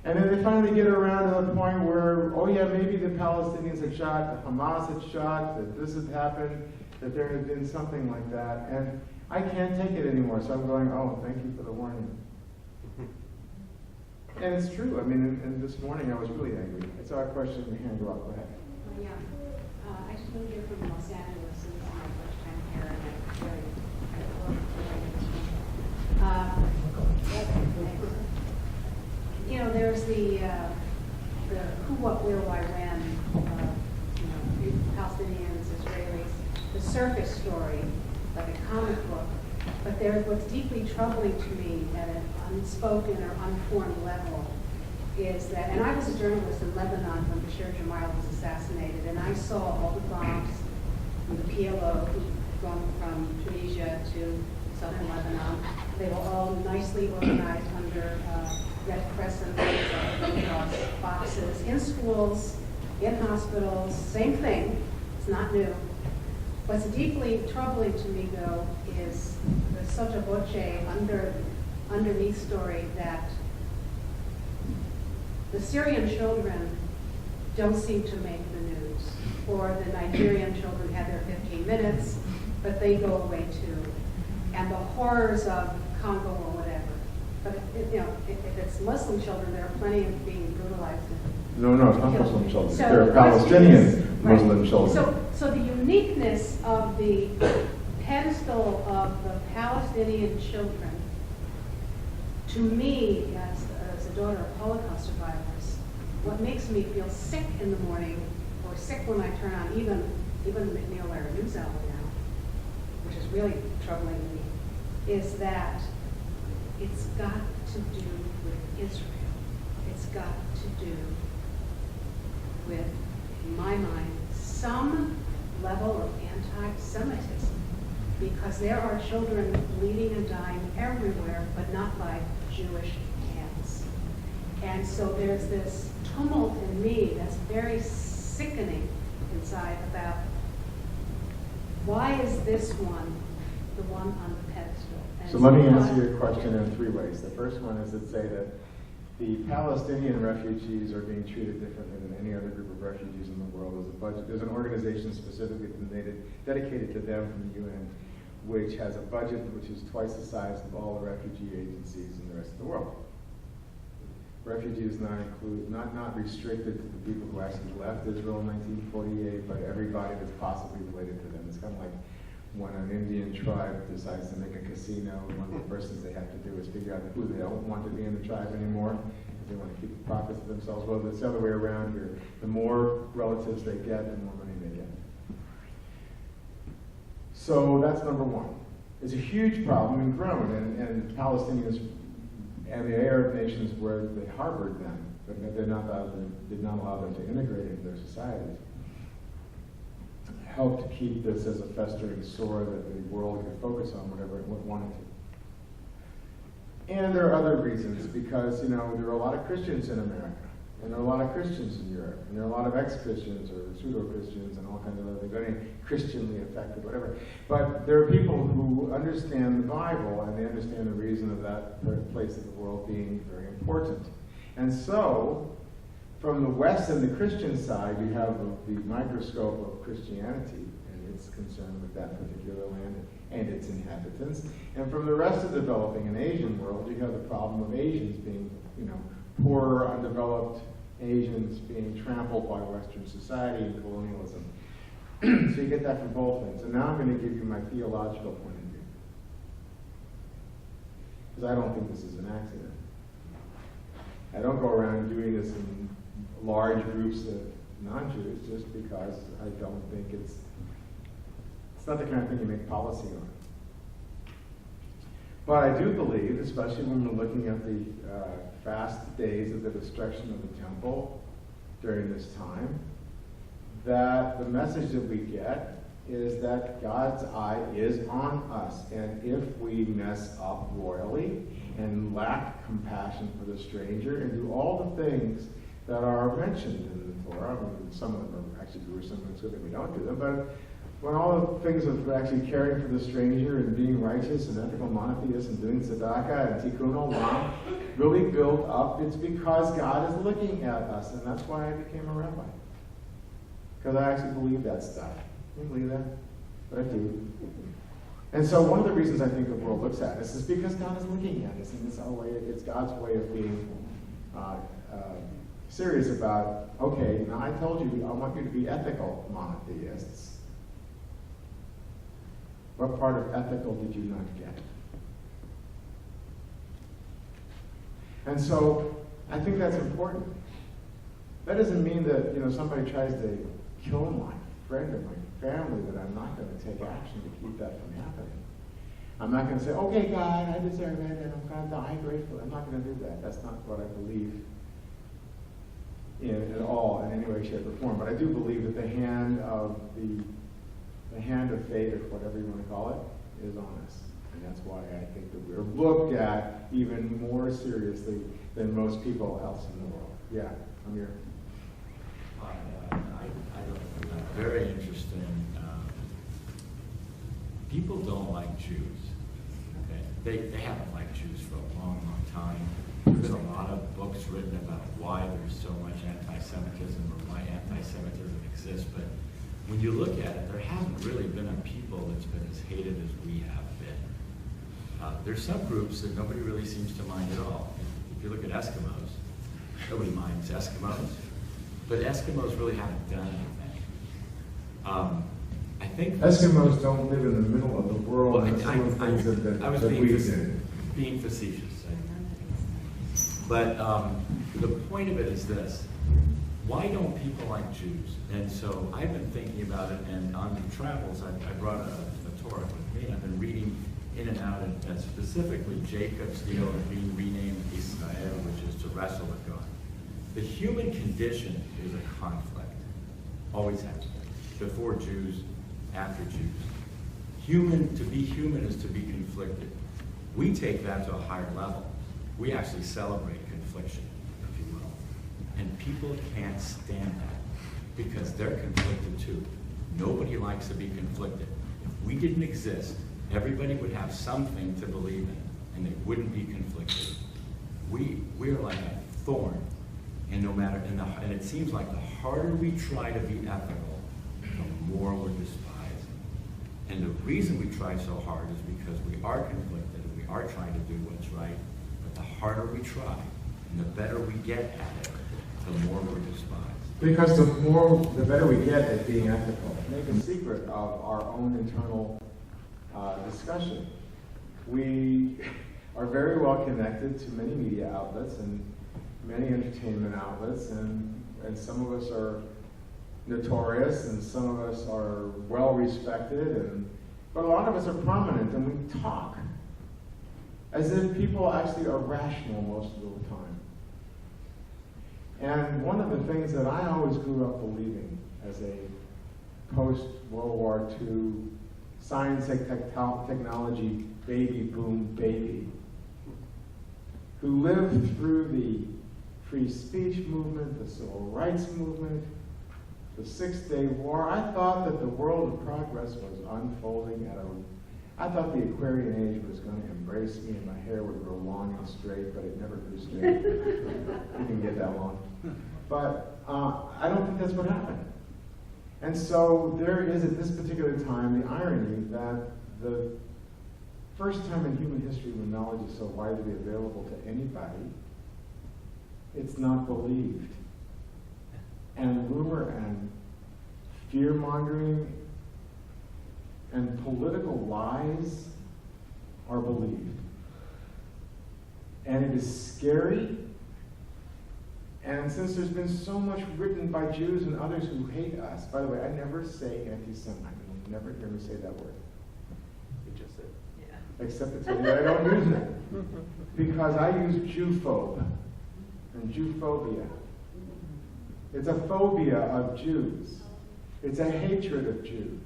[SPEAKER 1] And then they finally get around to the point where, oh yeah, maybe the Palestinians had shot, Hamas had shot, that this had happened, that there had been something like that. And I can't take it anymore, so I'm going, oh, thank you for the warning. And it's true. I mean, and this morning I was really angry. I saw a question in the hand go up. Go ahead.
[SPEAKER 4] Yeah. I just moved here from Los Angeles. This is my first time here, and I really you know, there's the who, what, where, why, when, you know, Palestinians, Israelis, the surface story, like a comic book. But there's what's deeply troubling to me at an unspoken or unformed level is that, and I was a journalist in Lebanon when Bashir Gemayel was assassinated, and I saw all the bombs from the PLO going from Tunisia to southern Lebanon. They were all nicely organized under Red Crescent boxes in schools, in hospitals, same thing. It's not new. What's deeply troubling to me, though, is the sotto voce underneath story that the Syrian children don't seem to make the news, or the Nigerian children had their 15 minutes, but they go away too, and the horrors of Congo or whatever. But if it's Muslim children, there are plenty of being brutalized.
[SPEAKER 1] No, it's not Muslim children.
[SPEAKER 4] So
[SPEAKER 1] They're
[SPEAKER 4] the
[SPEAKER 1] Palestinian
[SPEAKER 4] right.
[SPEAKER 1] Muslim children.
[SPEAKER 4] So the uniqueness of the pedestal of the Palestinian children, to me, as a daughter of Holocaust survivors, what makes me feel sick in the morning, or sick when I turn on even the McNeil Lehrer News Hour now, which is really troubling me, is that it's got to do with Israel. It's got to do with, in my mind, some level of anti-Semitism, because there are children bleeding and dying everywhere, but not by Jewish hands. And so there's this tumult in me that's very sickening inside about why is this one the one on the pedestal? And
[SPEAKER 1] So let me answer your question in three ways. The first one is to say that the Palestinian refugees are being treated differently than any other group of refugees in the world. There's an organization specifically dedicated to them from the UN, which has a budget which is twice the size of all the refugee agencies in the rest of the world. Refugees not restricted to the people who actually left Israel in 1948, but everybody that's possibly related to them. It's kind of like when an Indian tribe decides to make a casino, one of the first things they have to do is figure out who they don't want to be in the tribe anymore, because they want to keep the profits to themselves. Well, it's the other way around here. The more relatives they get, the more money they get. So that's number one. It's a huge problem and grown, and Palestinians and the Arab nations where they harbored them, but did not allow them to integrate into their societies, helped keep this as a festering sore that the world could focus on whatever it wanted to. And there are other reasons, because there are a lot of Christians in America, and there are a lot of Christians in Europe, and there are a lot of ex-Christians or pseudo-Christians and all kinds of other things, any Christianly affected, whatever. But there are people who understand the Bible, and they understand the reason of that place of the world being very important. And so, from the West and the Christian side, you have the microscope of Christianity, and it's concerned with that particular land and its inhabitants. And from the rest of the developing and Asian world, you have the problem of Asians being, poorer, undeveloped Asians being trampled by Western society and colonialism. So you get that from both things. And now I'm going to give you my theological point of view. Because I don't think this is an accident. I don't go around doing this in large groups of non-Jews just because I don't think it's not the kind of thing you make policy on. But I do believe, especially when we're looking at the fast days of the destruction of the temple during this time, that the message that we get is that God's eye is on us. And if we mess up royally and lack compassion for the stranger and do all the things that are mentioned in the Torah, I mean, some of them are actually gruesome, and it's good that we don't do them, but when all the things of actually caring for the stranger and being righteous and ethical monotheists and doing tzedakah and tikkun olam really build up, it's because God is looking at us, and that's why I became a rabbi. Because I actually believe that stuff. Can you believe that? But I do. And so one of the reasons I think the world looks at us is because God is looking at us, and it's God's way of being serious about, okay, now I told you I want you to be ethical monotheists. What part of ethical did you not get? And so I think that's important. That doesn't mean that somebody tries to kill my friend or my family, that I'm not going to take action to keep that from happening. I'm not going to say, okay, God, I deserve it, and I'm going to die grateful. I'm not going to do that. That's not what I believe in at all, in any way, shape, or form. But I do believe that the hand of fate, or whatever you want to call it, is on us. And that's why I think that we're looked at even more seriously than most people else in the world. Yeah, Amir.
[SPEAKER 5] Very interesting. People don't like Jews. Okay? They haven't liked Jews for a long, long time. There's a lot of books written about why there's so much anti-Semitism or why anti-Semitism exists. But when you look at it, there hasn't really been a people that's been as hated as we have been. There's some groups that nobody really seems to mind at all. If you look at Eskimos, nobody minds Eskimos. But Eskimos really haven't done anything. I think
[SPEAKER 1] Eskimos don't live in the middle of the world.
[SPEAKER 5] Well,
[SPEAKER 1] And some of the things
[SPEAKER 5] I was
[SPEAKER 1] that we
[SPEAKER 5] being,
[SPEAKER 1] did.
[SPEAKER 5] being facetious. But the point of it is this. Why don't people like Jews? And so I've been thinking about it, and on the travels, I brought a Torah with me, and I've been reading in and out, and specifically Jacob's deal of being renamed Israel, which is to wrestle with God. The human condition is a conflict. Always has been. Before Jews, after Jews. To be human is to be conflicted. We take that to a higher level. We actually celebrate confliction, if you will. And people can't stand that because they're conflicted too. Nobody likes to be conflicted. If we didn't exist, everybody would have something to believe in, and they wouldn't be conflicted. We're like a thorn, and no matter, and it seems like the harder we try to be ethical, the more we're despised. And the reason we try so hard is because we are conflicted, and we are trying to do what's right. But the harder we try, and the better we get at it, the more we're despised.
[SPEAKER 1] Because the better we get at being ethical. Make a secret of our own internal discussion. We are very well connected to many media outlets and many entertainment outlets, and some of us are notorious, and some of us are well respected, but a lot of us are prominent, and we talk as if people actually are rational most of the time. And one of the things that I always grew up believing as a post-World War II science and technology baby boom baby, who lived through the free speech movement, the civil rights movement, the 6-Day War, I thought that the world of progress was unfolding I thought the Aquarian age was going to embrace me and my hair would grow long and straight, but it never grew straight. It didn't get that long. But I don't think that's what happened. And so there is at this particular time the irony that the first time in human history when knowledge is so widely available to anybody, it's not believed. And rumor and fear-mongering and political lies are believed. And it is scary. And since there's been so much written by Jews and others who hate us, by the way, I never say anti-Semite. You'll never hear me say that word.
[SPEAKER 3] You just said.
[SPEAKER 1] Except to tell you I don't use it. Because I use Jewphobe and Jewphobia. It's a phobia of Jews. It's a hatred of Jews.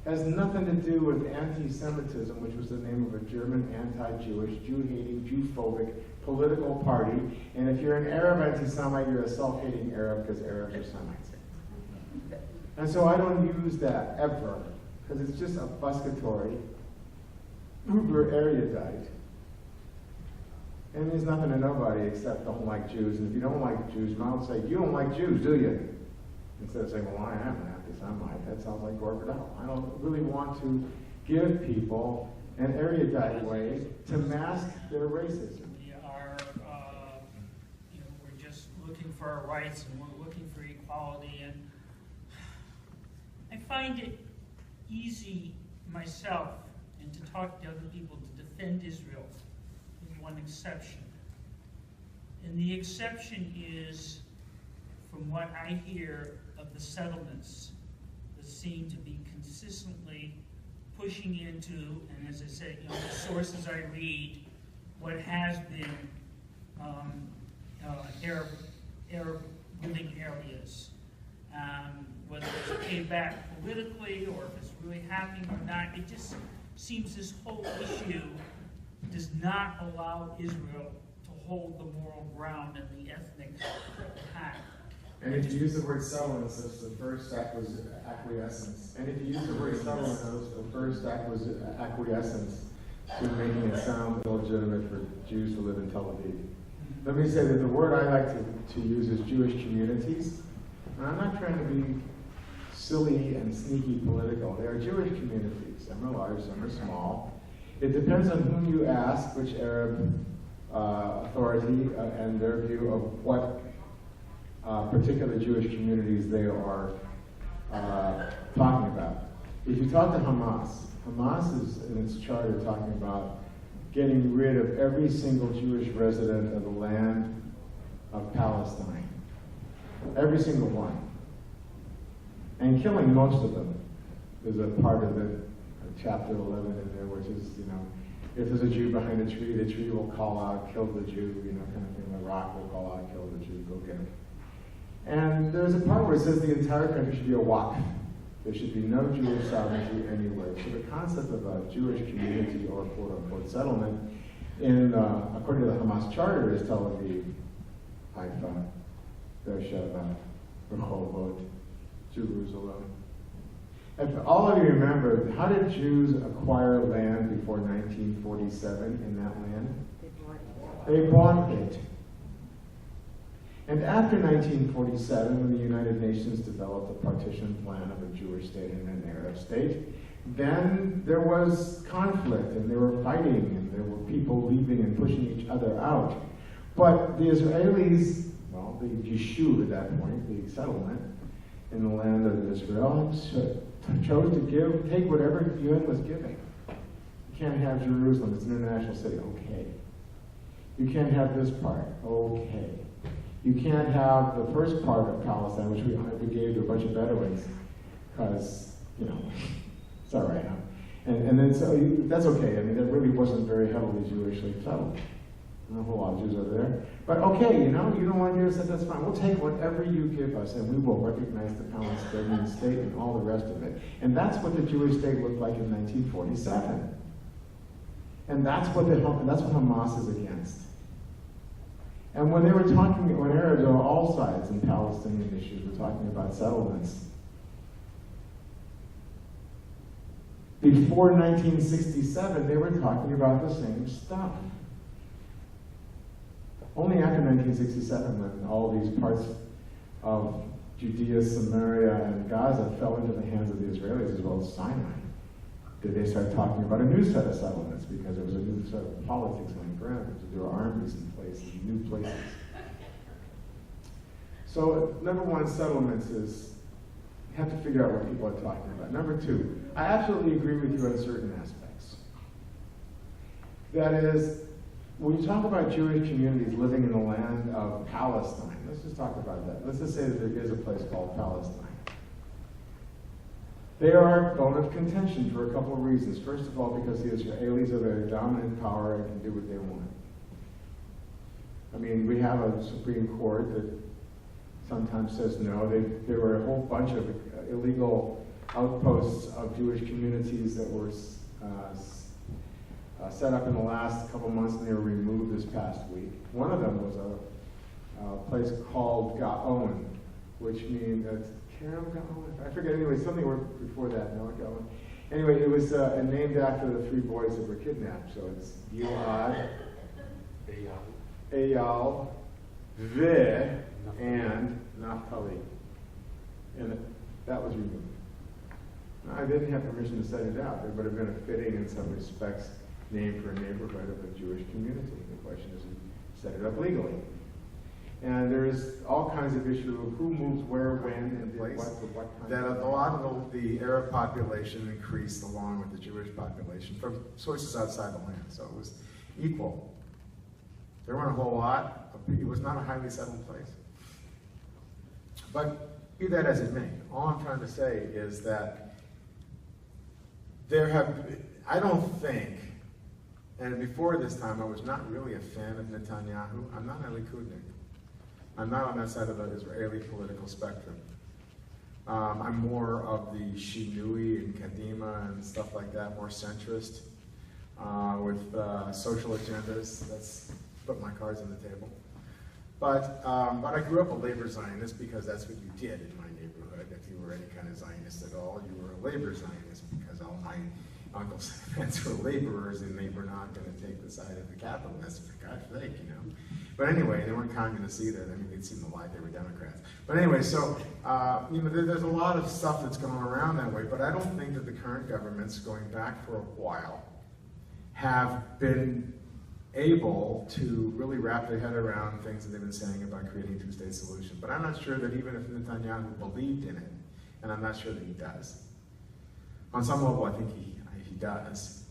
[SPEAKER 1] It has nothing to do with anti-Semitism, which was the name of a German anti-Jewish, Jew-hating, Jew-phobic political party. And if you're an Arab anti-Semite, you're a self-hating Arab because Arabs are Semites. And so I don't use that ever, because it's just a buscatory, uber erudite. And it means nothing to nobody except don't like Jews. And if you don't like Jews, you might say, you don't like Jews, do you? Instead of saying, well, I am an anti-Semite. That sounds like corporate hell. I don't really want to give people an erudite way to mask their racism.
[SPEAKER 6] We are, we're just looking for our rights and we're looking for equality. And I find it easy myself and to talk to other people to defend Israel with one exception. And the exception is, from what I hear of the settlements that seem to be consistently pushing into, and as I said, the sources I read, what has been Arab living areas. Whether it's paid back politically or if it's really happening or not, it just seems this whole issue does not allow Israel to hold the moral ground and the ethnic attack.
[SPEAKER 1] And if you use the word settlements, that's the first acquiescence. And if you use the word settlements, that's the first acquiescence to making it sound illegitimate for Jews to live in Tel Aviv. Let me say that the word I like to use is Jewish communities. And I'm not trying to be silly and sneaky political. They are Jewish communities. Some are large, some are small. It depends on whom you ask, which Arab authority and their view of what particular Jewish communities they are talking about. If you talk to Hamas, Hamas is in its charter talking about getting rid of every single Jewish resident of the land of Palestine. Every single one. And killing most of them. There's a part of it, chapter 11 in there, which is, if there's a Jew behind a tree will call out, kill the Jew, kind of thing. The rock will call out, kill the Jew, go get him. And there's a part where it says the entire country should be a waqf. There should be no Jewish sovereignty anywhere. So the concept of a Jewish community or quote-unquote settlement, according to the Hamas charter, is Tel Aviv, Haifa, Beersheba, Rehovot, Jerusalem. If all of you remember, how did Jews acquire land before 1947 in that land? They bought it. And after 1947, when the United Nations developed a partition plan of a Jewish state and an Arab state, then there was conflict, and they were fighting, and there were people leaving and pushing each other out. But the Israelis, well, the Yishuv at that point, the settlement in the land of Israel, chose to take whatever the UN was giving. You can't have Jerusalem, it's an international city, okay. You can't have this part, okay. You can't have the first part of Palestine, which we gave to a bunch of Bedouins, because, it's all right, huh? And then, so that's okay. I mean, that really wasn't very heavily Jewishly settled. Not a whole lot of Jews over there. But okay, you don't want to give us that, that's fine. We'll take whatever you give us, and we will recognize the Palestinian state and all the rest of it. And that's what the Jewish state looked like in 1947. And that's what Hamas is against. And when Arabs on all sides in Palestinian issues were talking about settlements, before 1967, they were talking about the same stuff. Only after 1967, when all these parts of Judea, Samaria, and Gaza fell into the hands of the Israelis as well as Sinai. Did they start talking about a new set of settlements because there was a new set of politics on the ground? There were armies in place, new places. So number one, settlements is, you have to figure out what people are talking about. Number two, I absolutely agree with you on certain aspects. That is, when you talk about Jewish communities living in the land of Palestine, let's just talk about that. Let's just say that there is a place called Palestine. They are a bone of contention for a couple of reasons. First of all, because the Israelis are the dominant power and can do what they want. I mean, we have a Supreme Court that sometimes says no. There were a whole bunch of illegal outposts of Jewish communities that were set up in the last couple months, and they were removed this past week. One of them was a place called Gaon, which means Kerem Gaon. I forget. Anyway, something before that. No, Gaon. Anyway, it was named after the three boys that were kidnapped. So it's Gilad, Eyal, Ve, and Naphtali. And that was removed. I didn't have permission to set it out. There would have been a fitting, in some respects, name for a neighborhood of a Jewish community. The question is, set it up legally. And there is all kinds of issue of who moves where, when, and did what, for what kind. That a lot of the Arab population increased along with the Jewish population from sources outside the land. So it was equal. There weren't a whole lot. It was not a highly settled place. But be that as it may, all I'm trying to say is that I don't think, and before this time I was not really a fan of Netanyahu. I'm not a Likudnik. I'm not on that side of the Israeli political spectrum. I'm more of the Shinui and Kadima and stuff like that, more centrist, with social agendas. That's put my cards on the table. But I grew up a labor Zionist because that's what you did in my neighborhood. If you were any kind of Zionist at all, you were a labor Zionist because all my uncles and aunts were laborers and they were not going to take the side of the capitalists, for God's sake, you know. But anyway, they weren't communists either. I mean, they'd seem to lie they were Democrats. But anyway, so, there's a lot of stuff that's going around that way, but I don't think that the current governments, going back for a while, have been able to really wrap their head around things that they've been saying about creating a two-state solution. But I'm not sure that even if Netanyahu believed in it, and I'm not sure that he does. On some level, I think he does,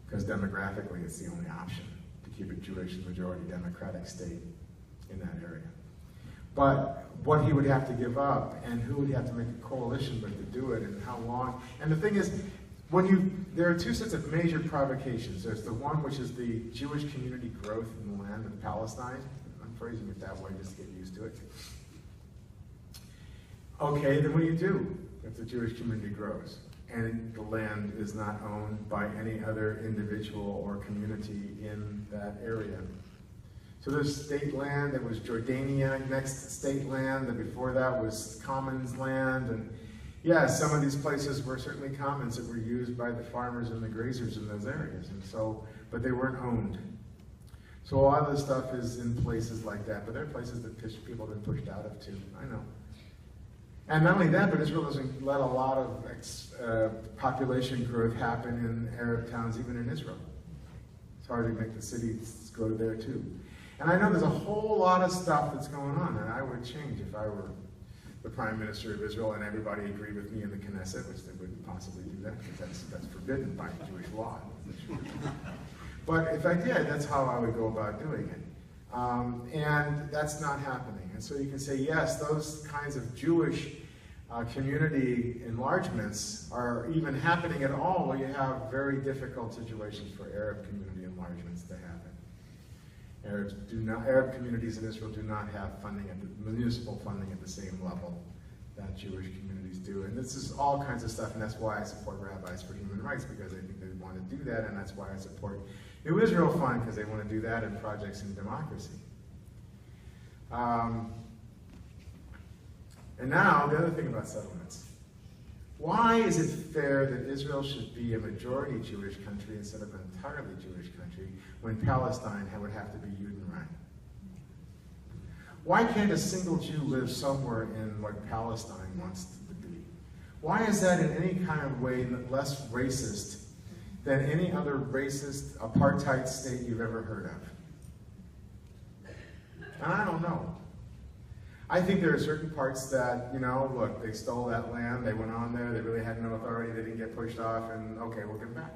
[SPEAKER 1] because demographically it's the only option to keep a Jewish majority democratic state in that area. But what he would have to give up, and who would have to make a coalition with to do it, and how long. And the thing is, there are two sets of major provocations. There's the one which is the Jewish community growth in the land of Palestine. I'm phrasing it that way just to get used to it. Okay, then what do you do if the Jewish community grows and the land is not owned by any other individual or community in that area? So there's state land. There was Jordania next to state land, and before that was commons land. And yeah, some of these places were certainly commons that were used by the farmers and the grazers in those areas, and so, but they weren't owned. So a lot of this stuff is in places like that, but there are places that people have been pushed out of too, I know. And not only that, but Israel doesn't let a lot of population growth happen in Arab towns, even in Israel. It's hard to make the cities go there too. And I know there's a whole lot of stuff that's going on, and I would change if I were the Prime Minister of Israel and everybody agreed with me in the Knesset, which they wouldn't possibly do that because that's forbidden by Jewish law. But if I did, that's how I would go about doing it. And that's not happening. And so you can say, yes, those kinds of Jewish community enlargements are even happening at all where you have very difficult situations for Arab community enlargements to happen. Arab communities in Israel do not have funding municipal funding at the same level that Jewish communities do. And this is all kinds of stuff, and that's why I support Rabbis for Human Rights, because I think they want to do that, and that's why I support New Israel Fund, because they want to do that in projects in democracy. And now, the other thing about settlements. Why is it fair that Israel should be a majority Jewish country instead of an entirely Jewish country when Palestine would have to be Judenrein? Why can't a single Jew live somewhere in what Palestine wants to be? Why is that in any kind of way less racist than any other racist apartheid state you've ever heard of? And I don't know. I think there are certain parts that, you know, look, they stole that land, they went on there, they really had no authority, they didn't get pushed off, and okay, we'll give it back.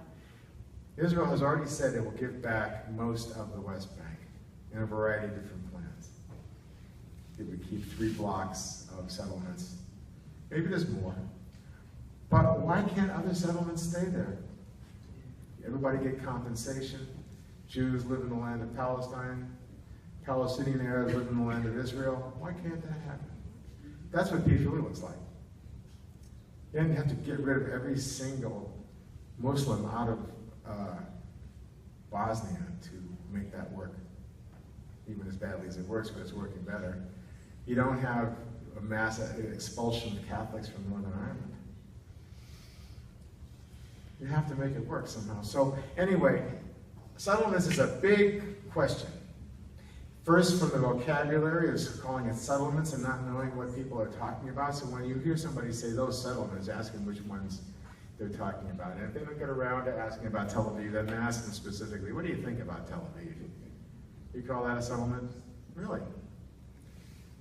[SPEAKER 1] Israel has already said it will give back most of the West Bank in a variety of different plans. It would keep 3 blocks of settlements. Maybe there's more. But why can't other settlements stay there? Everybody get compensation. Jews live in the land of Palestine. Palestinian Arabs live in the land of Israel. Why can't that happen? That's what peace really looks like. You don't have to get rid of every single Muslim out of Bosnia to make that work. Even as badly as it works, but it's working better. You don't have a mass expulsion of Catholics from Northern Ireland. You have to make it work somehow. So anyway, settlements is a big question. First, from the vocabulary, is calling it settlements and not knowing what people are talking about. So when you hear somebody say those settlements, ask them which ones they're talking about. And if they don't get around to asking about Tel Aviv, then ask them specifically, what do you think about Tel Aviv? You call that a settlement? Really?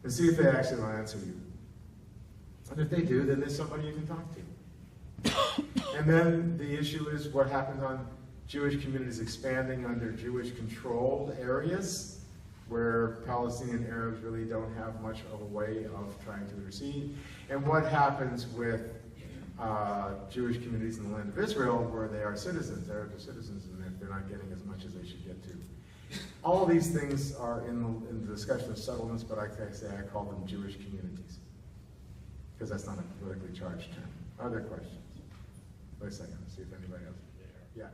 [SPEAKER 1] And see if they actually will answer you. And if they do, then there's somebody you can talk to. And then the issue is what happens on Jewish communities expanding under Jewish-controlled areas, where Palestinian Arabs really don't have much of a way of trying to intercede, and what happens with Jewish communities in the land of Israel, where they are citizens, Arab citizens, and they're not getting as much as they should get to. All of these things are in the discussion of settlements, but I call them Jewish communities, because that's not a politically charged term. Other questions? Wait a second, see if anybody else. Yeah.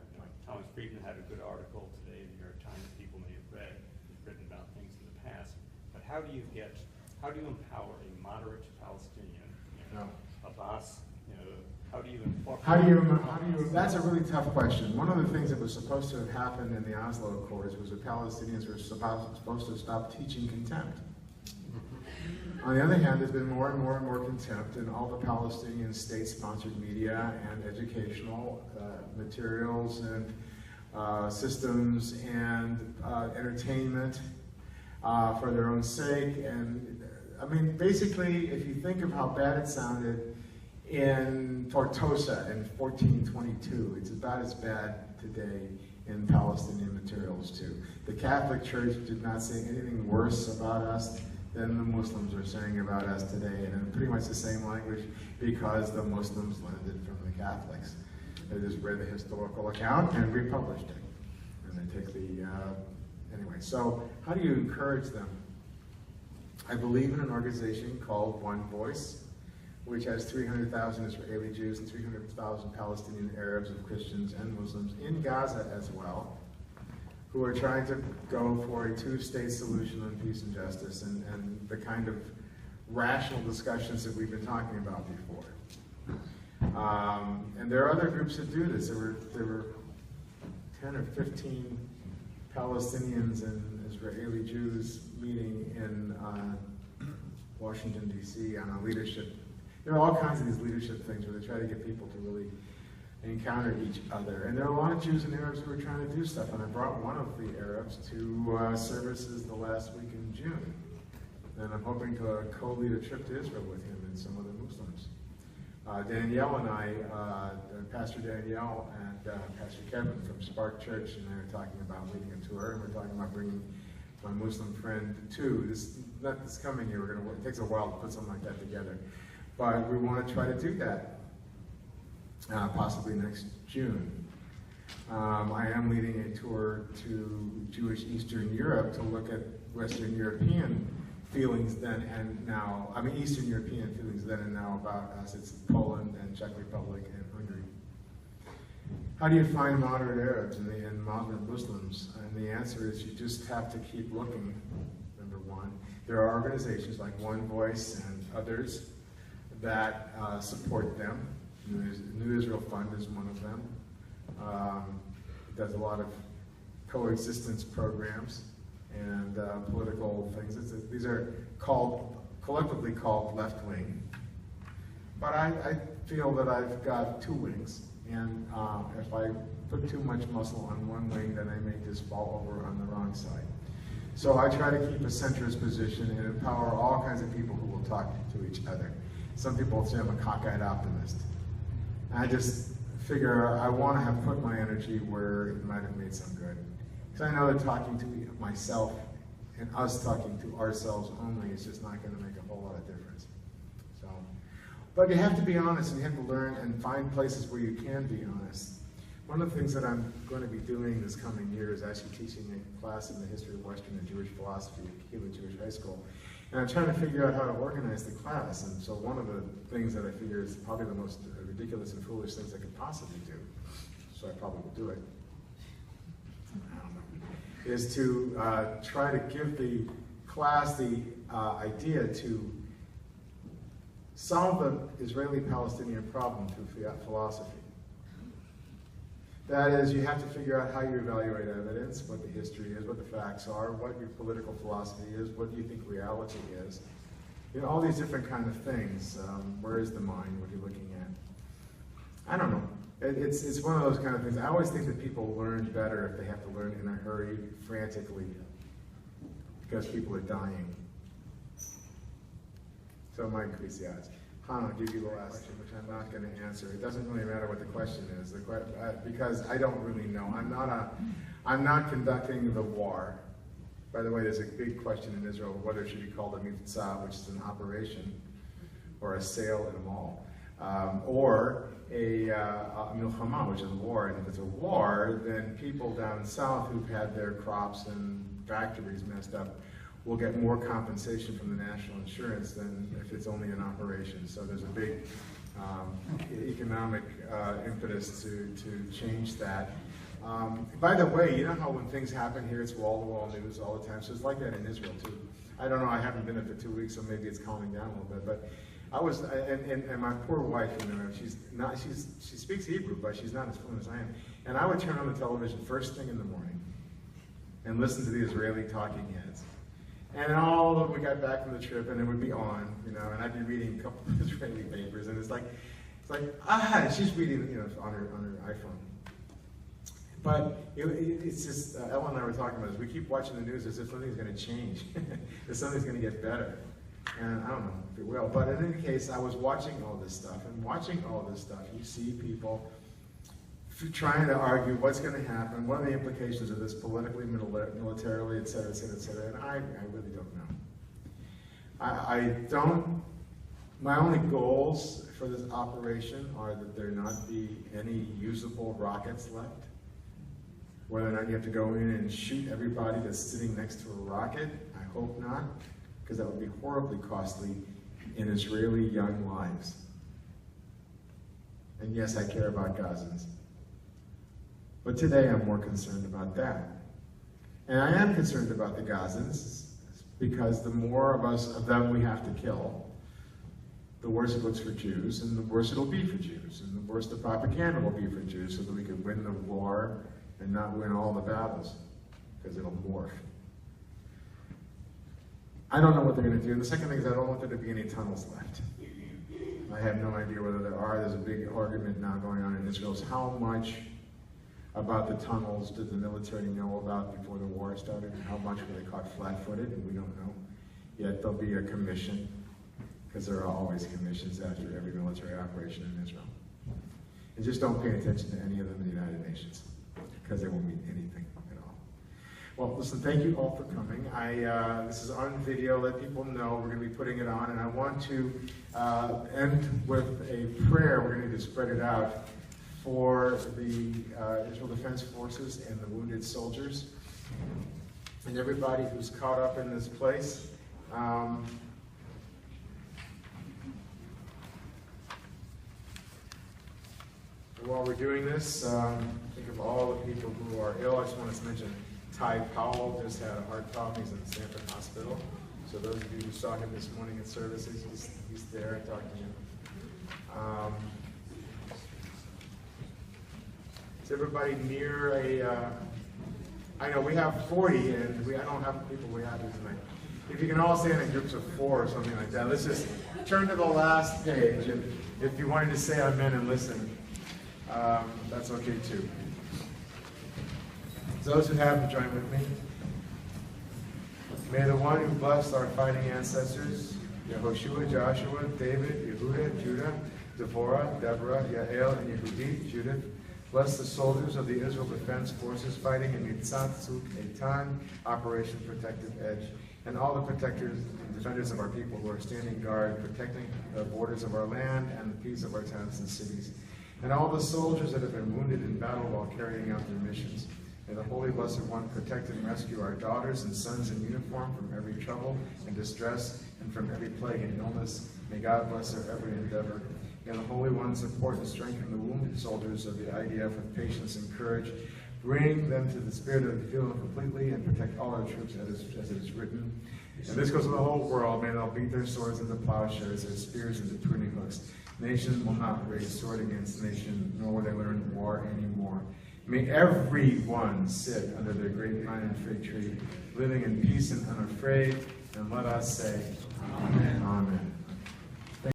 [SPEAKER 7] Thomas Friedman had a good article today in the New York Times people may have read. He's written about things in the past. But how do you empower a moderate Palestinian, Abbas, how do you incorporate?
[SPEAKER 1] That's a really tough question. One of the things that was supposed to have happened in the Oslo Accords was that Palestinians were supposed to stop teaching contempt. On the other hand, there's been more and more and more contempt in all the Palestinian state-sponsored media and educational materials and systems and entertainment for their own sake. And I mean, basically, if you think of how bad it sounded in Tortosa in 1422, it's about as bad today in Palestinian materials too. The Catholic Church did not say anything worse about us than the Muslims are saying about us today, and in pretty much the same language, because the Muslims learned it from the Catholics. They just read the historical account and republished it. And they take the, anyway, so how do you encourage them? I believe in an organization called One Voice, which has 300,000 Israeli Jews and 300,000 Palestinian Arabs and Christians and Muslims in Gaza as well, who are trying to go for a two-state solution on peace and justice and the kind of rational discussions that we've been talking about before. And there are other groups that do this. There were 10 or 15 Palestinians and Israeli Jews meeting in Washington, D.C. on a leadership. There are all kinds of these leadership things where they try to get people to really encounter each other. And there are a lot of Jews and Arabs who are trying to do stuff, and I brought one of the Arabs to services the last week in June. And I'm hoping to co-lead a trip to Israel with him and some other Muslims. Danielle and I, Pastor Danielle and Pastor Kevin from Spark Church, and they're talking about leading a tour, and we're talking about bringing my Muslim friend too. Not this coming year, it takes a while to put something like that together. But we want to try to do that. Possibly next June. I am leading a tour to Jewish Eastern Europe to look at Western European feelings then and now. I mean, Eastern European feelings then and now about us. It's Poland and Czech Republic and Hungary. How do you find moderate Arabs and moderate Muslims? And the answer is you just have to keep looking, number one. There are organizations like One Voice and others that support them. New Israel Fund is one of them. It does a lot of coexistence programs, and political things. These are collectively called left wing. But I feel that I've got two wings, and if I put too much muscle on one wing, then I may just fall over on the wrong side. So I try to keep a centrist position and empower all kinds of people who will talk to each other. Some people say I'm a cockeyed optimist. I just figure I want to have put my energy where it might have made some good. Because I know that talking to myself and us talking to ourselves only is just not going to make a whole lot of difference. So, but you have to be honest, and you have to learn and find places where you can be honest. One of the things that I'm going to be doing this coming year is actually teaching a class in the history of Western and Jewish philosophy at Keilah Jewish High School. And I'm trying to figure out how to organize the class. And so one of the things that I figure is probably the most ridiculous and foolish things I could possibly do, so I probably will do it, I don't know, is to try to give the class the idea to solve the Israeli-Palestinian problem through philosophy. That is, you have to figure out how you evaluate evidence, what the history is, what the facts are, what your political philosophy is, what do you think reality is. You know, all these different kind of things. Where is the mind? What are you looking at? I don't know. It's one of those kind of things. I always think that people learn better if they have to learn in a hurry, frantically, because people are dying. So it might increase the odds. Han, I'll give you the last question, which I'm not going to answer. It doesn't really matter what the question is, because I don't really know. I'm not conducting the war. By the way, there's a big question in Israel whether it should be called a mitzvah, which is an operation, or a sale in a mall, or a milchama, which is a war. And if it's a war, then people down south who've had their crops and factories messed up will get more compensation from the national insurance than if it's only an operation. So there's a big economic impetus to change that. By the way, you know how when things happen here, it's wall-to-wall news all the time. So it's like that in Israel too. I don't know. I haven't been there for 2 weeks, so maybe it's calming down a little bit. But I was, and my poor wife, you know, she speaks Hebrew, but she's not as fluent as I am. And I would turn on the television first thing in the morning and listen to the Israeli talking heads. And all of we got back from the trip, and it would be on, you know, and I'd be reading a couple of Israeli papers, and it's like, she's reading, you know, on her iPhone. But it's just, Ellen and I were talking about this. We keep watching the news as if something's going to change, as something's going to get better. And I don't know if it will. But in any case, I was watching all this stuff, and watching all this stuff, you see people trying to argue what's going to happen, what are the implications of this politically, militarily, et cetera, et cetera, et cetera, and I really don't know. My only goals for this operation are that there not be any usable rockets left. Whether or not you have to go in and shoot everybody that's sitting next to a rocket, I hope not, because that would be horribly costly in Israeli young lives. And yes, I care about Gazans. But today I'm more concerned about that. And I am concerned about the Gazans because the more of them we have to kill, the worse it looks for Jews, and the worse it'll be for Jews, and the worse the propaganda will be for Jews, so that we can win the war and not win all the battles, because it'll morph. I don't know what they're going to do. And the second thing is I don't want there to be any tunnels left. I have no idea whether there are. There's a big argument now going on in Israel. How much about the tunnels did the military know about before the war started, and how much were they caught flat-footed, and we don't know. Yet there'll be a commission, because there are always commissions after every military operation in Israel. And just don't pay attention to any of them in the United Nations, because they won't mean anything at all. Well, listen, thank you all for coming. This is on video. Let people know we're going to be putting it on, and I want to end with a prayer. We're going to spread it out for the Israel Defense Forces and the wounded soldiers and everybody who's caught up in this place. While we're doing this, think of all the people who are ill. I just want to mention Ty Powell just had a heart problem. He's in the Stanford Hospital. So those of you who saw him this morning in services, he's there. I talked to him. Is everybody near a... I know, we have 40, and I don't have people we have here tonight. If you can all stand in groups of 4 or something like that, let's just turn to the last page, and if you wanted to say amen and listen, that's okay too. Those who have, join with me. May the one who blessed our fighting ancestors, Yehoshua, Joshua, David, Yehuda, Judah, Devorah, Deborah, Yael, and Yehudit, Judith, bless the soldiers of the Israel Defense Forces fighting in Yitzhak Tzuk Eitan, Operation Protective Edge, and all the protectors and defenders of our people who are standing guard, protecting the borders of our land and the peace of our towns and cities, and all the soldiers that have been wounded in battle while carrying out their missions. May the Holy Blessed One protect and rescue our daughters and sons in uniform from every trouble and distress and from every plague and illness. May God bless their every endeavor. May the Holy One support and strengthen the wounded soldiers of the IDF with patience and courage. Bring them to the spirit of healing completely and protect all our troops as it is written. And this goes to the whole world. May they'll beat their swords into plowshares, their spears into pruning hooks. Nation will not raise sword against nation, nor will they learn war anymore. May everyone sit under their great pine and fig tree, living in peace and unafraid. And let us say, Amen. Amen.